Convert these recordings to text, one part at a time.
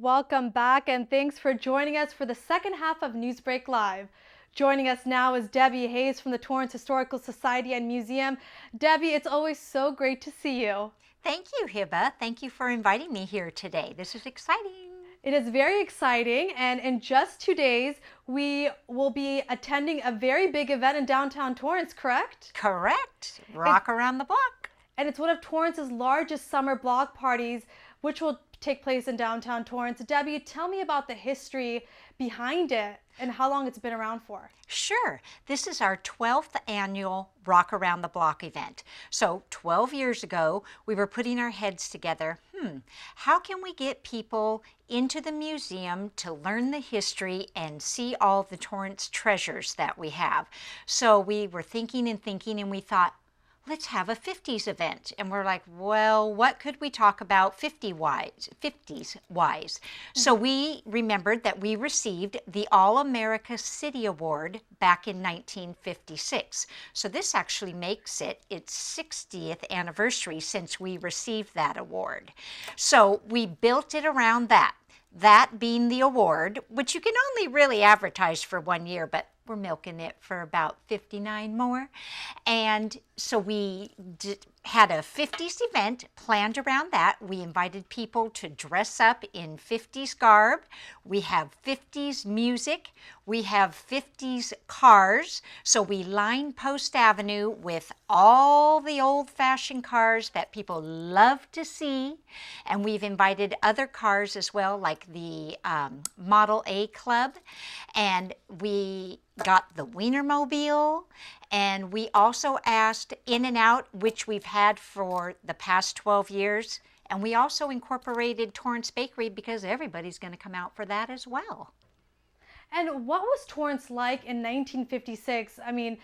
Welcome back and thanks for joining us for the second half of NewsBreak Live. Joining us now is Debbie Hayes from the Torrance Historical Society and Museum. Debbie, it's always so great to see you. Thank you, Hiba. Thank you for inviting me here today. This is exciting. It is very exciting, and in just 2 days, we will be attending a very big event in downtown Torrance, correct? Correct. Rock around the block. And it's one of Torrance's largest summer block parties, which will take place in downtown Torrance. Debbie, tell me about the history behind it and how long it's been around for. Sure. This is our 12th annual Rock Around the Block event. So 12 years ago, we were putting our heads together. How can we get people into the museum to learn the history and see all the Torrance treasures that we have? So we were thinking and we thought, let's have a 50s event. And we're like, well, what could we talk about 50s wise? So we remembered that we received the All-America City Award back in 1956. So this actually makes it its 60th anniversary since we received that award. So we built it around that. That being the award, which you can only really advertise for 1 year, but we're milking it for about 59 more. And so we had a 50s event planned around that. We invited people to dress up in 50s garb. We have 50s music. We have 50s cars. So we line Post Avenue with all the old-fashioned cars that people love to see. And we've invited other cars as well, like the Model A Club. And we got the Weinermobile, and we also asked In-N-Out, which we've had for the past 12 years, and we also incorporated Torrance Bakery because everybody's going to come out for that as well. And what was Torrance like in 1956? I mean,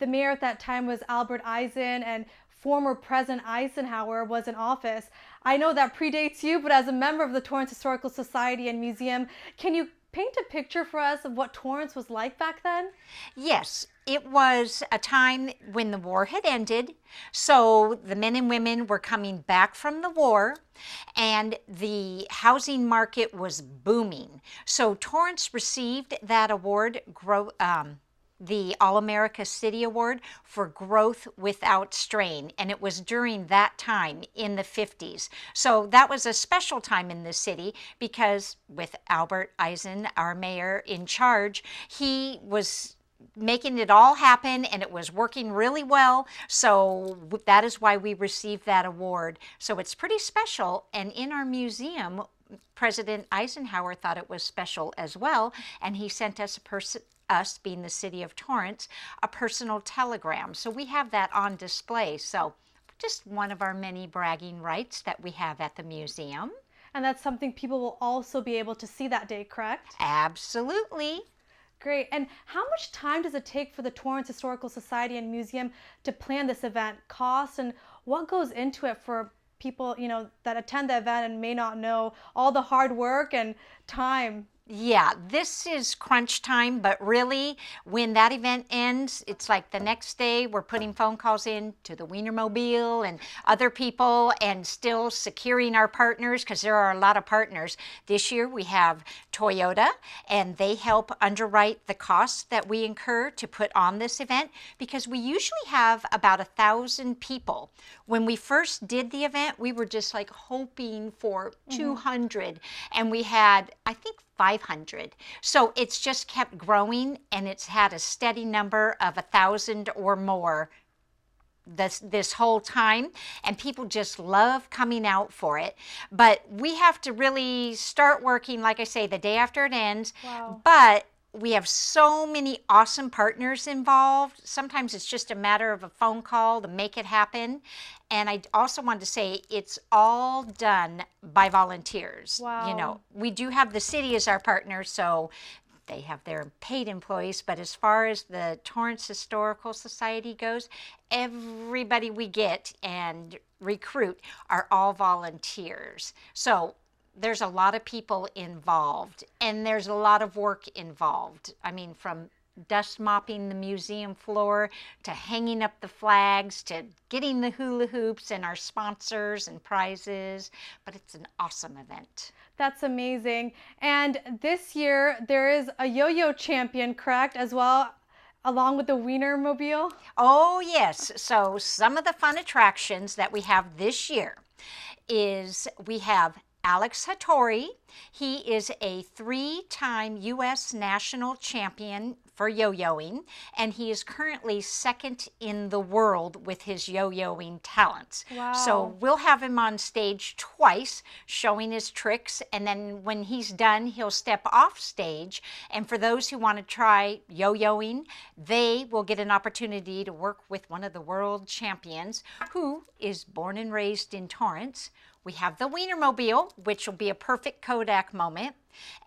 the mayor at that time was Albert Eisen, and former President Eisenhower was in office. I know that predates you, but as a member of the Torrance Historical Society and Museum, can you paint a picture for us of what Torrance was like back then? Yes, it was a time when the war had ended, so the men and women were coming back from the war, and the housing market was booming. So Torrance received that award, the All-America City Award for Growth Without Strain, and it was during that time in the 50s. So that was a special time in the city because with Albert Eisen, our mayor, in charge, he was making it all happen and it was working really well. So that is why we received that award. So it's pretty special, and in our museum, President Eisenhower thought it was special as well, and he sent us us being the city of Torrance, a personal telegram. So we have that on display. So just one of our many bragging rights that we have at the museum. And that's something people will also be able to see that day, correct? Absolutely. Great. And how much time does it take for the Torrance Historical Society and Museum to plan this event? Cost, and what goes into it for people, that attend the event and may not know all the hard work and time? Yeah, this is crunch time, but really when that event ends, it's like the next day we're putting phone calls in to the Weinermobile and other people and still securing our partners because there are a lot of partners. This year we have Toyota, and they help underwrite the costs that we incur to put on this event because we usually have about 1,000 people. When we first did the event, we were just like hoping for 200, and we had, I think, 500. So it's just kept growing, and it's had a steady number of 1,000 or more this whole time, and people just love coming out for it. But we have to really start working, like I say, the day after it ends. Wow. But we have so many awesome partners involved. Sometimes it's just a matter of a phone call to make it happen. And I also wanted to say it's all done by volunteers. Wow. We do have the city as our partner, so they have their paid employees, but as far as the Torrance Historical Society goes, everybody we get and recruit are all volunteers. So there's a lot of people involved, and there's a lot of work involved. I mean, from dust mopping the museum floor, to hanging up the flags, to getting the hula hoops and our sponsors and prizes. But it's an awesome event. That's amazing. And this year there is a yo-yo champion, correct, as well, along with the Weinermobile? Oh, yes. So some of the fun attractions that we have this year is we have Alex Hattori. He is a 3-time U.S. national champion for yo-yoing, and he is currently 2nd in the world with his yo-yoing talents. Wow. So we'll have him on stage twice showing his tricks, and then when he's done, he'll step off stage. And for those who want to try yo-yoing, they will get an opportunity to work with one of the world champions who is born and raised in Torrance. We have the Weinermobile, which will be a perfect Kodak moment.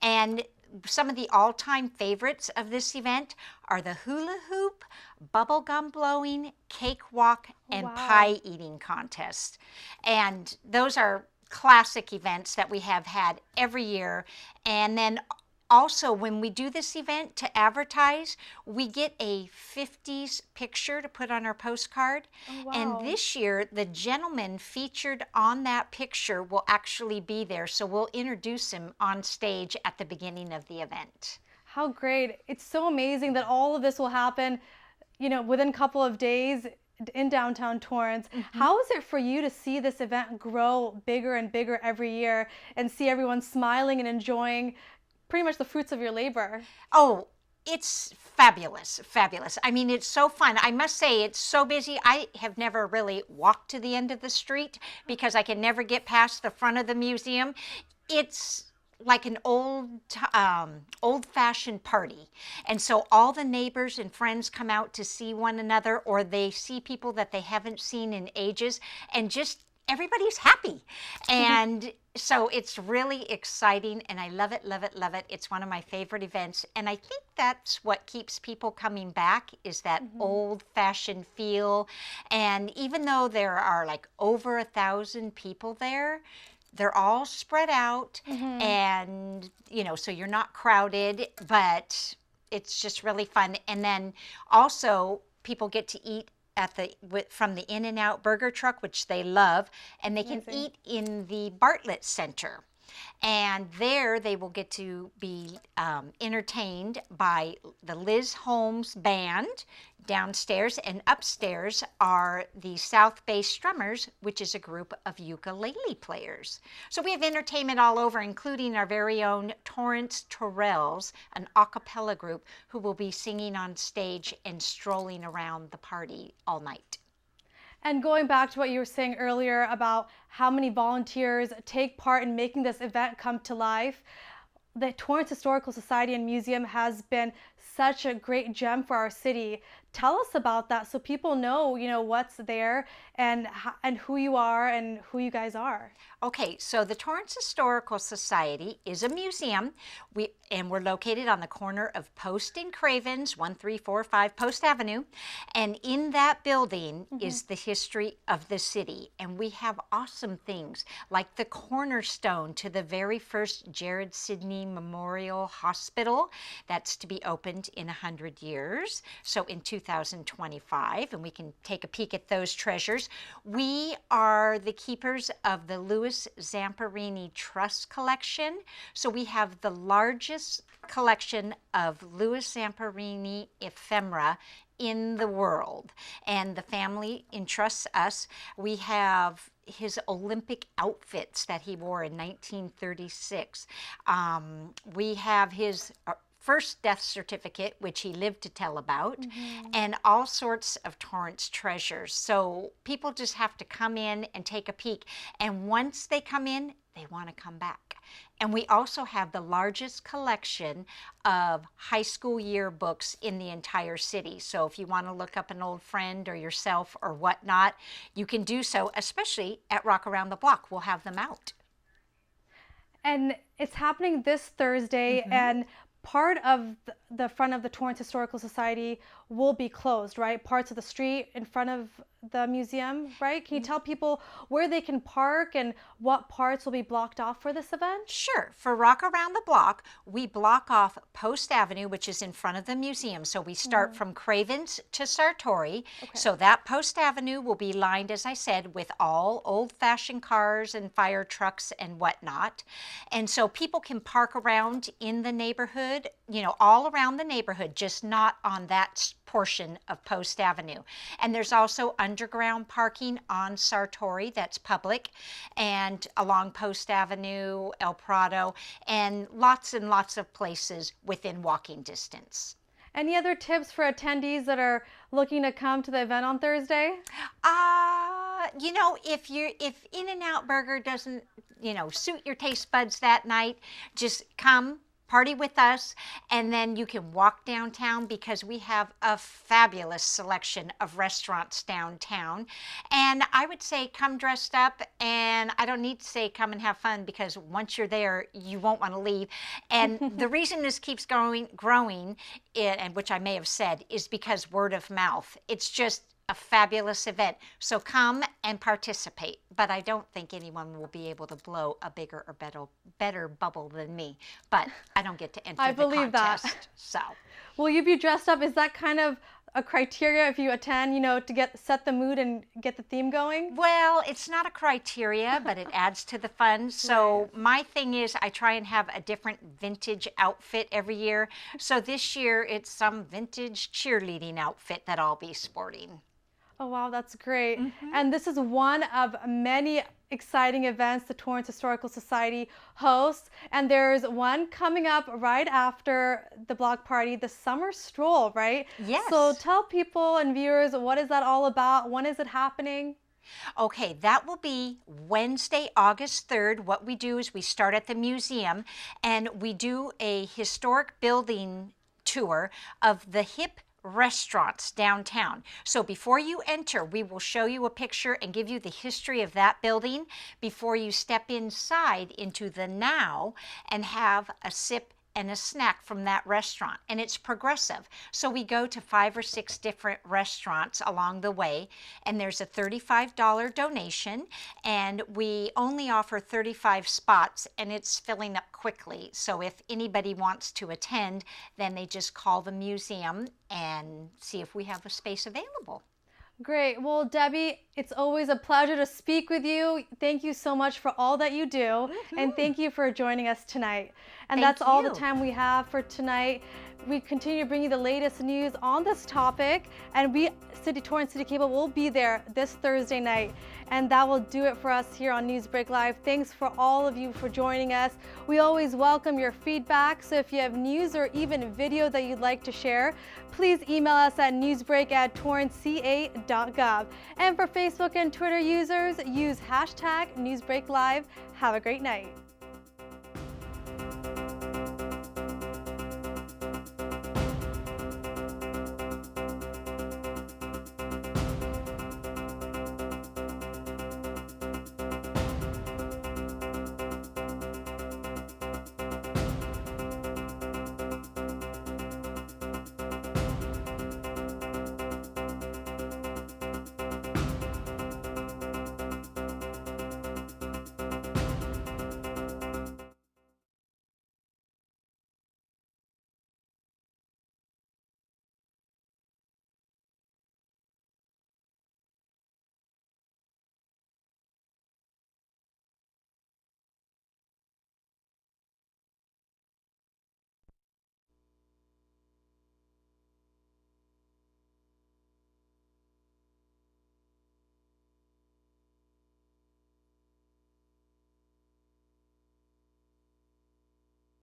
And some of the all-time favorites of this event are the hula hoop, bubblegum blowing, cakewalk, and pie eating contest. And those are classic events that we have had every year. And then also, when we do this event to advertise, we get a 50s picture to put on our postcard. Oh, wow. And this year, the gentleman featured on that picture will actually be there. So we'll introduce him on stage at the beginning of the event. How great. It's so amazing that all of this will happen, you know, within a couple of days in downtown Torrance. How is it for you to see this event grow bigger and bigger every year and see everyone smiling and enjoying pretty much the fruits of your labor? Oh, it's fabulous, fabulous. I mean, it's so fun. I must say, it's so busy. I have never really walked to the end of the street because I can never get past the front of the museum. It's like an old-fashioned party. And so all the neighbors and friends come out to see one another, or they see people that they haven't seen in ages, and just everybody's happy. And so it's really exciting, and I love it, love it, love it. It's one of my favorite events, and I think that's what keeps people coming back, is that old-fashioned feel. And even though there are like over 1,000 people there, they're all spread out, and you know, so you're not crowded, but it's just really fun. And then also people get to eat from the In-N-Out burger truck, which they love, and they can eat in the Bartlett Center. And there they will get to be entertained by the Liz Holmes Band downstairs, and upstairs are the South Bay Strummers, which is a group of ukulele players. So we have entertainment all over, including our very own Torrance Torrells, an a cappella group who will be singing on stage and strolling around the party all night. And going back to what you were saying earlier about how many volunteers take part in making this event come to life, the Torrance Historical Society and Museum has been such a great gem for our city. Tell us about that so people know, you know, what's there and who you are and who you guys are. Okay, so the Torrance Historical Society is a museum, and we're located on the corner of Post and Cravens, 1345 Post Avenue, and in that building is the history of the city, and we have awesome things like the cornerstone to the very first Jared Sidney Memorial Hospital that's to be opened in 100 years, so in 2025, and we can take a peek at those treasures. We are the keepers of the Louis Zamperini Trust Collection, so we have the largest collection of Louis Zamperini ephemera in the world, and the family entrusts us. We have his Olympic outfits that he wore in 1936. We have his first death certificate, which he lived to tell about, and all sorts of Torrance treasures. So people just have to come in and take a peek. And once they come in, they want to come back. And we also have the largest collection of high school yearbooks in the entire city. So if you want to look up an old friend or yourself or whatnot, you can do so, especially at Rock Around the Block. We'll have them out. And it's happening this Thursday, and part of the front of the Torrance Historical Society will be closed, right? Parts of the street in front of the museum, right? Can you tell people where they can park and what parts will be blocked off for this event? Sure. For Rock Around the Block, we block off Post Avenue, which is in front of the museum. So we start from Cravens to Sartori. So that Post Avenue will be lined, as I said, with all old-fashioned cars and fire trucks and whatnot. And so people can park around in the neighborhood, you know, all around the neighborhood, just not on that portion of Post Avenue. And there's also underground parking on Sartori that's public, and along Post Avenue, El Prado, and lots of places within walking distance. Any other tips for attendees that are looking to come to the event on Thursday? You know, if In-N-Out Burger doesn't, you know, suit your taste buds that night, just come, party with us, and then you can walk downtown because we have a fabulous selection of restaurants downtown. And I would say come dressed up, and I don't need to say come and have fun because once you're there, you won't want to leave. And the reason this keeps growing, and which I may have said, is because word of mouth. It's just a fabulous event. So come and participate. But I don't think anyone will be able to blow a bigger or better bubble than me. But I don't get to enter I the believe contest. that. So Will you be dressed up? Is that kind of a criteria if you attend, you know, to set the mood and get the theme going? well, it's not a criteria, but it adds to the fun. So my thing is I try and have a different vintage outfit every year. So this year it's some vintage cheerleading outfit that I'll be sporting. Oh, wow, that's great. And this is one of many exciting events the Torrance Historical Society hosts. And there's one coming up right after the block party, the summer stroll, right? Yes. So tell people and viewers, what is that all about? When is it happening? Okay, that will be Wednesday, August 3rd. What we do is we start at the museum and we do a historic building tour of the hip restaurants downtown. So before you enter, we will show you a picture and give you the history of that building before you step inside into the now and have a sip and a snack from that restaurant. And it's progressive. So we go to 5 or 6 different restaurants along the way, and there's a $35 donation, and we only offer 35 spots, and it's filling up quickly. So if anybody wants to attend, then they just call the museum and see if we have a space available. Great. Well, Debbie, it's always a pleasure to speak with you. Thank you so much for all that you do. And thank you for joining us tonight. And Thank that's all the you. time we have for tonight. We continue to bring you the latest news on this topic. And Torrance CitiCABLE will be there this Thursday night. And that will do it for us here on NewsBreak Live. Thanks for all of you for joining us. We always welcome your feedback. So if you have news or even video that you'd like to share, please email us at newsbreak@torranceca.gov. And for Facebook and Twitter users, use #NewsBreakLive. Have a great night.